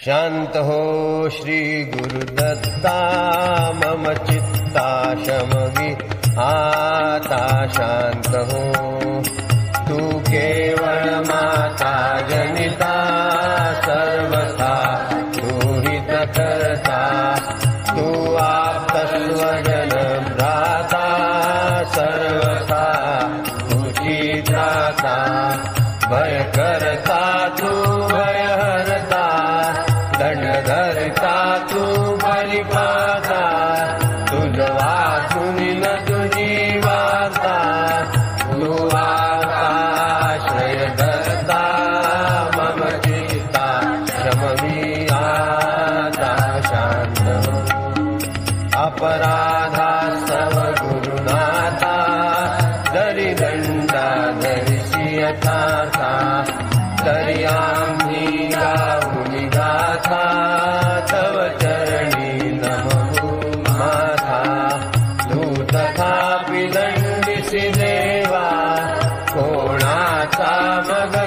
शांत हो श्री गुरुदत्ता मम चित्ता शमवी आता शांत हो तू केवळ माता जनिता सर्वथा तू हित करता तू आप्त स्वजन भ्राता सर्वथा तुझी त्राता भय करता तू भय हरता दंड धरता तू बलिपाता तुझ वाचून न तुझी वार्ता तू आश्रय धरता मम चित्ता शमवी आता शांत अपराधा सव गुरुनाथा दरी दंडा धरिसी यथार्था तरी आम्ही गाऊनी गाथा तव चरणी नमो माथा तू तथापि दंडिसी देवा कोणाचा मग